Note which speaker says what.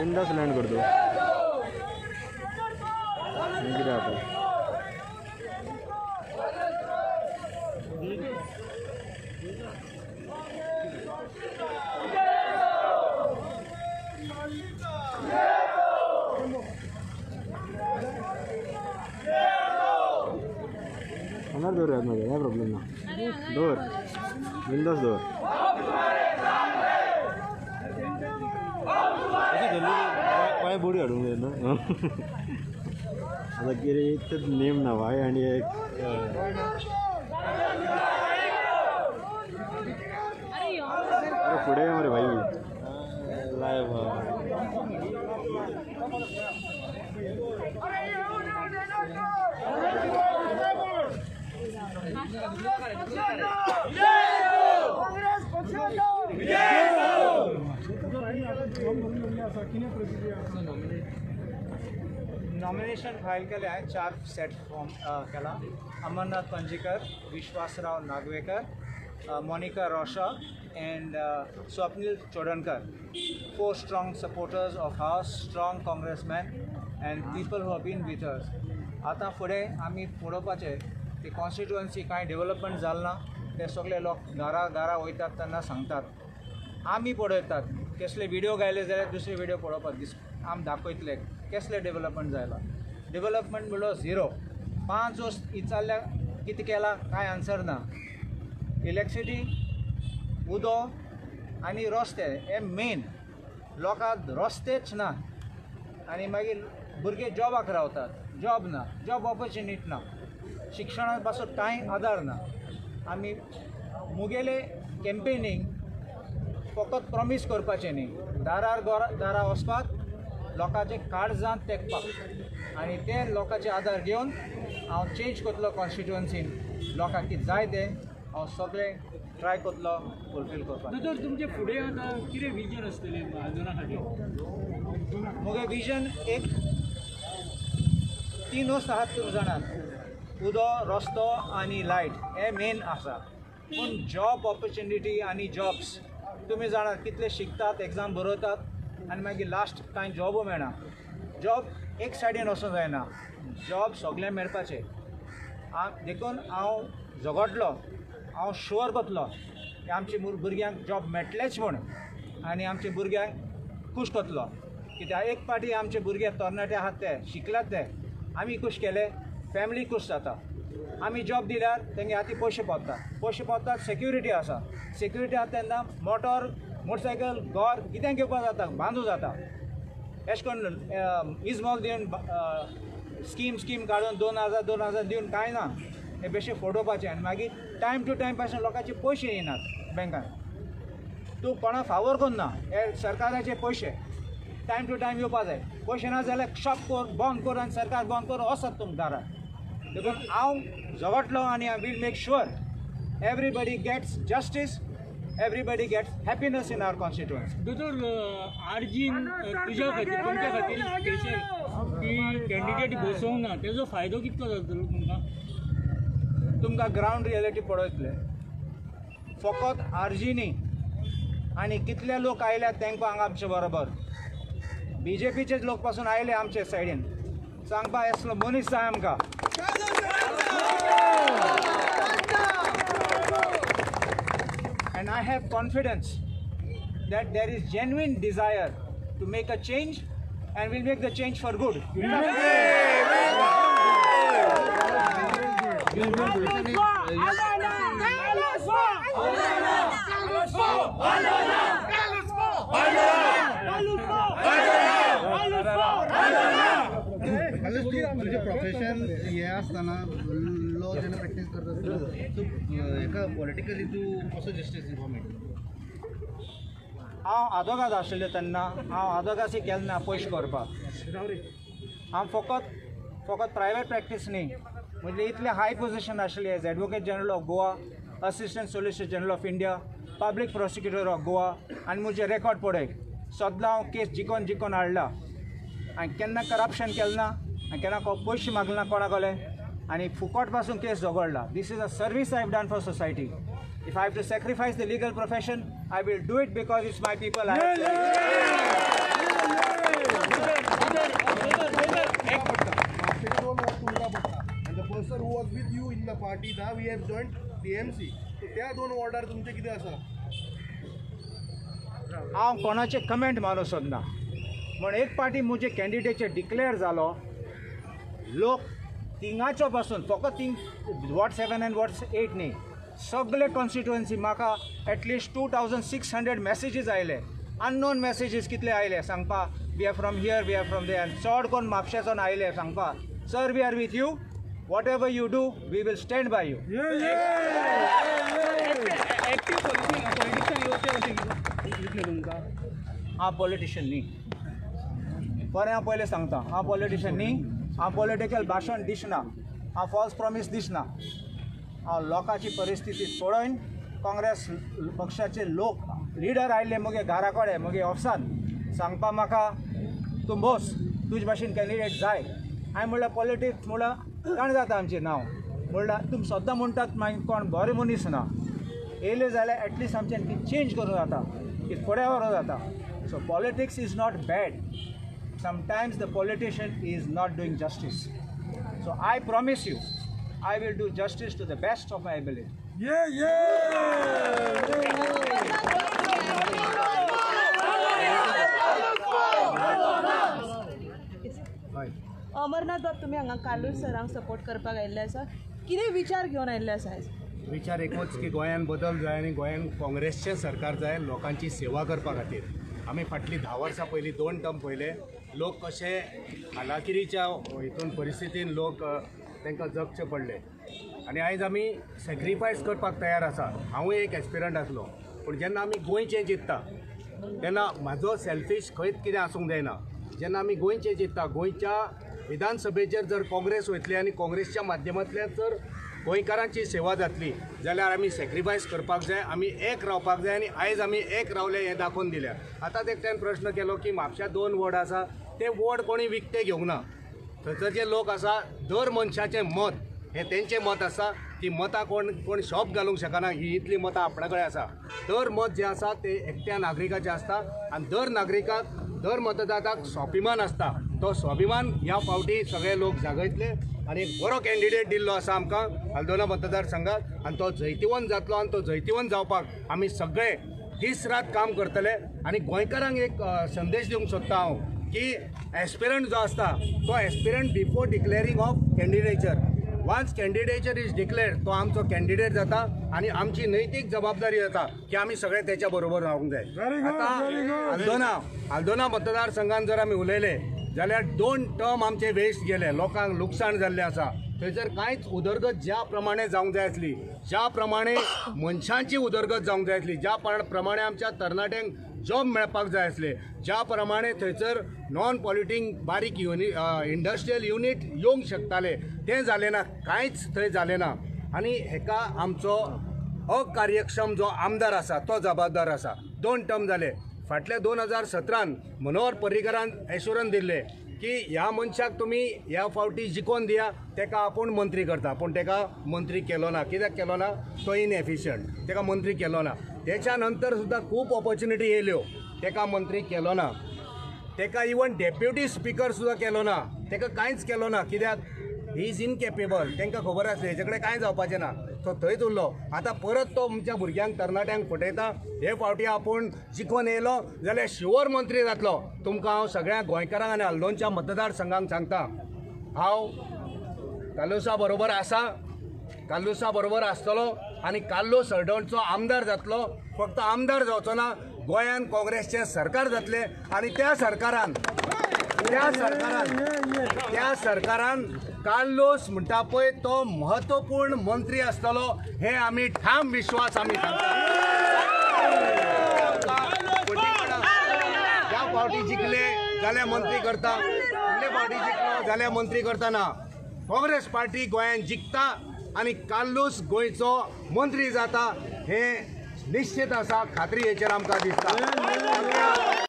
Speaker 1: बिंदास लँड करतो किती आता होणार दोर आहेत माझ्या काय प्रॉब्लेम ना दोर बिंदास दोर पाय बोडी हाडूंक जाय ना आता कितें एक तर नेम ना भाई आणि एक फुडें मरे भाई लायव
Speaker 2: नॉमिनेशन फाईल केले आहे 4 सेट फॉर्म केला Amarnath पंजीकर Vishwasrao Nagwekar Monika रोशा and Swapnil Chodankar 4 strong supporters of our strong congressmen and people who have been with us आता फुडें आमी पळोवपाचे ती कॉन्स्टिट्युएन्सी कांय डेव्हलपमेंट जालें ना ते सगळे लोक घरा वयतात तेन्ना सांगतात आमी पळयतात कसले व्हिडिओ गायले जाल्यार दुसरे व्हिडिओ पळोवपाक आमी दाखयतले कसले डेव्हलपमेंट जायला डेव्हलपमेंट म्हणलो 0 5 वर्स विचारल्या कितें केला कांय आन्सर ना इलेक्ट्रिसिटी उदो आनी रस्ते हे मेन लोकांक रस्तेच ना आनी मागीर भुरगे जॉबाक रावतात जॉब ना जॉब ऑपॉर्च्युनिटी ना शिक्षणाक पासून कांय आदार ना आमी मुगेले कॅम्पेनींग फकत प्रॉमीस करपाचें न्ही दारा वचपाक लोकांचे काळजांत तेंकपाक आनी ते लोकांचे आदार घेवन हांव चेंज करतलो कॉन्स्टिट्युएन्सीन लोकांक कितें जाय तें हांव सगळें ट्राय करतलो फुलफील करपाक
Speaker 3: तर तुमचे फुडें आतां कितें विजन आसतलें महाजना खातीर
Speaker 2: मुगे विजन एक 3 वस्त आहात तुमी जाणात उदो रस्तो आनी लायट हे मेन आसा पूण जॉब ऑपॉर्च्युनिटी आनी जॉब्स तुमी जाणात कितले शिकतात एग्जाम बरोवतात आनी मागीर लास्ट कांय जॉबू मेळना जॉब एक सायडीन वचूंक जायना जॉब सगळें मेळपाचें देखून हांव झगडलो हांव शुअर करतलो की आमच्या भुरग्यांक जॉब मेळटलेच म्हूण आनी आमच्या भुरग्यांक खूश करतलो कित्याक एक पाटी आमचे भुरगे तरणाटे आहात ते शिकलात ते आमी खूश केले फॅमिली खूश जाता आमी जॉब दिल्यार तेंगे हाती पयशे पावतात सेक्युरिटी आसा सेक्युरिटी आसा तेन्ना मोटरसायकल घर कितें घेवपाक जाता बांदूं जाता अशें करून इजमॉल दिवन स्कीम काडून 2000 दिवन कांय ना हे बेश्टे फोडोवपाचें आनी मागीर टायम टू टायम पासून लोकांचे पयशे येनात बँकान तूं कोणाक फावर करना हे सरकाराचे पयशे टायम टू टायम येवपा जाय पयशे ना जाल्यार शॉप बंद कर आनी सरकार बंद कर वचत तुमकां दारार देखून हांव झगडलो आनी I will make sure everybody gets justice everybody gets happiness in our constituency
Speaker 3: दोतोर आर्जीन तुज्या खातीर तुमच्या खातीर स्पेशल की कॅन्डिडेट बसोवंक ना तेजो फायदो कितलो जातलो
Speaker 2: तुमकां ग्रावंड रियलिटी पळयतले फकत आर्जीनी आनी कितले लोक आयल्यात तांकां हांगा आमचे बरोबर बीजेपीचे लोक पासून आयले आमचे सायडीन सांगपा येसलो मनीस जाय आमकां and I have confidence that there is genuine desire to make a change and we'll make the change for good.
Speaker 4: तुझे प्रोफेशन हे असताना लॉ जेन्ना प्रॅक्टीस करता तू एका पॉलिटिकली तू कसो जस्टीस दिवपाक मेळटा
Speaker 2: हांव आदोगाद आशिल्लें तेन्ना हांव आदोगासी केलें ना पयशे करपाक हांव फकत प्रायवेट प्रॅक्टीस न्ही म्हणजे इतले हाय पोजिशन आशिल्ली as advocate general of Goa assistant solicitor general of India public prosecutor of Goa आनी म्हजे रेकॉर्ड पळय सद्दां हांव केस जिखोन हाडला आनी केन्ना करप्शन केलें ना आनी केन्ना पयशे मागले ना कोणाकोले आनी फुकट पासून केस झगडला this is a service I have done for society if I have to sacrifice the legal profession I will do it because it's my people
Speaker 4: party ना we have joined TMC. So त्या 2 वॉर्डार तुमचे कितें आसा?
Speaker 2: हांव कोणाचे comment मारूं सोदना म्हण एक पार्टी म्हजे कॅन्डिडेट डिक्लेअर जालो लोक थिंगाचो पासून फकत थिंग वॉर्ड 7 आनी वॉर्ड 8 न्ही सगळे कॉन्स्टिट्युएन्सी म्हाका एटलिस्ट 2600 मॅसेजीस आयले अननोन मॅसेजीस कितले आयले सांगपा we are from here we are from there आनी चड कोण म्हापशेच्यान आयले सांगपा sir we are with you whatever you do we will stand by you. हांव पॉलिटिशियन न्ही बरें हांव पयलें सांगता हांव पॉलिटिशियन न्ही हांव पॉलिटिकल भाशण दिसना हांव फॉल्स प्रॉमीस दिसना हांव लोकांची परिस्थिती पळोवन काँग्रेस पक्षाचे लोक लिडर आयिल्ले म्हगे घरा कडेन म्हगे ऑफिसान सांगपा म्हाका तूं बस तुजे भाशेन कॅन्डिडेट जाय हांवें म्हणल्यार पॉलिटिक्स म्हणल्यार काण जाता आमचें नांव म्हणल्यार तुमी सद्दां म्हणटात मागीर कोण बरे मनीस ना येयले जाल्यार एटलिस्ट आमच्यान कितें चेंज करूं जाता कितें फुडें व्हरूं जाता. सो politics is not bad sometimes the politician is not doing justice. So I promise you, I will do justice to the best of my ability.
Speaker 5: Amarnath बाब तुम्ही हांगा कालूस सरांक सपोर्ट करपाक आयिल्ले आसा कितें विचार घेवन आयिल्ले आसा आयज?
Speaker 6: विचार एकूच की गोंयान बदल जाय आनी गोंयान काँग्रेसचें सरकार जाय लोकांची सेवा करपा खातीर. आमी फाटलीं 10 वर्सां पयलीं 2 टर्म पयले लोक कशे हालाकिरीच्या हितून परिस्थितीन लोक तांकां जगचे पडले आनी आयज आमी सॅक्रिफायस करपाक तयार आसा. हांवूय एक एस्पिरंट आसलो पूण जेन्ना आमी गोंयचें चिंतता तेन्ना म्हाजो सेल्फीश खंयच कितें आसूंक जायना. जेन्ना आमी गोंयचें चिंतता गोंयच्या विधानसभेचेर जर काँग्रेस वयतली आनी काँग्रेसच्या माध्यमांतल्यान जर गोंयकारांची सेवा जातली जाल्यार आमी सॅक्रिफायस करपाक जाय आमी एक रावपाक जाय आनी आयज आमी एक रावले हें दाखोवन दिल्या. आतांच एकट्यान प्रश्न केलो की म्हापश्या 2 वॉर्ड आसा ते वॉर्ड कोणी विकते घेवंक ना. थंयसर जे लोक आसा दर मनशाचें मत हें तेंचें मत आसा ती मतां कोण शॉप घालूंक शकना ही इतली मतां आपणा कडेन आसा. दर मत जें आसा तें एकट्या नागरिकाचें आसता आनी दर नागरिकाक दर मतदाताक स्वाभिमान आसता. तो स्वाभिमान ह्या फावटी सगळे लोक जागयतले आनी एक बरो कॅन्डिडेट दिल्लो आसा आमकां हल्दोना मतदारसंघात आनी तो जैतिवंत जातलो आनी तो जैतिवंत जावपाक आमी सगळे दीस रात काम करतले. आनी गोंयकारांक एक संदेश दिवंक सोदता हांव की एस्पिरंट जो आसता तो aspirant before declaring of candidature once candidature is declared तो आमचो कॅन्डिडेट जाता आनी आमची नैतीक जबाबदारी जाता की आमी सगळे तेच्या बरोबर रावंक जाय. आतां हल्दोना मतदारसंघान जर आमी उलयले जाल्यार 2 टर्म आमचे वेस्ट गेले लोकांक लुकसाण जाल्लें आसा. थंयसर कांयच उदरगत ज्या प्रमाणे जावंक जाय आसली ज्या प्रमाणे मनशांची उदरगत जावंक जाय आसली ज्या प्रमाणे आमच्या तरणाट्यांक जॉब मेळपाक जाय आसले ज्या प्रमाणे थंयसर नॉन पॉल्युटिंग बारीक इंडस्ट्रियल युनीट येवंक शकताले तें जालें ना. कांयच थंय जालें ना आनी हेका आमचो अकार्यक्षम जो आमदार आसा तो जबाबदार आसा. 2 टर्म जाले. फाटल्या 2017 मनोहर पर्रीकरान एश्युरन्स दिल्ले की ह्या मनशाक तुमी ह्या फावटी जिखोवन दिया तेका आपूण मंत्री करता पूण तेका मंत्री केलो ना. कित्याक केलो ना? तो इनएफिशियंट तेका मंत्री केलो ना. तेच्या नंतर सुद्दां खूब ऑपॉर्च्युनिटी येयल्यो तेका मंत्री केलो ना. तेका इवन डेप्युटी स्पीकर सुद्दां केलो ना. तेका कांयच केलो ना. कित्याक ही इज इनकेपेबल. तांकां खबर आसली हेजे कडेन कांय जावपाचें ना. तो थंयच उरलो. आतां परत तो आमच्या भुरग्यांक तरणाट्यांक फटयता हे फावटी आपूण जिखोवन येयलो जाल्यार शुअर मंत्री जातलो. तुमकां हांव सगळ्या गोंयकारांक आनी हल्दोनच्या मतदारसंघांक सांगता हांव कालुसा बरोबर आसा कालुसा बरोबर आसतलो आनी काल्लो सरडोणचो आमदार जातलो. फक्त आमदार जावचो ना गोंयान काँग्रेसचें सरकार जातलें आनी त्या सरकारान कार्लोस म्हणटा पळय तो महत्वपूर्ण मंत्री आसतलो हे आमी ठाम विश्वास आमी सांगता. ज्या फावटी जिखले जाल्यार मंत्री करता फुडले फावटी जिखलो जाल्यार मंत्री करतना काँग्रेस पार्टी गोंयान जिखता आनी कार्लोस गोंयचो मंत्री जाता हे निश्चित आसा. खात्री हेचेर आमकां दिसता.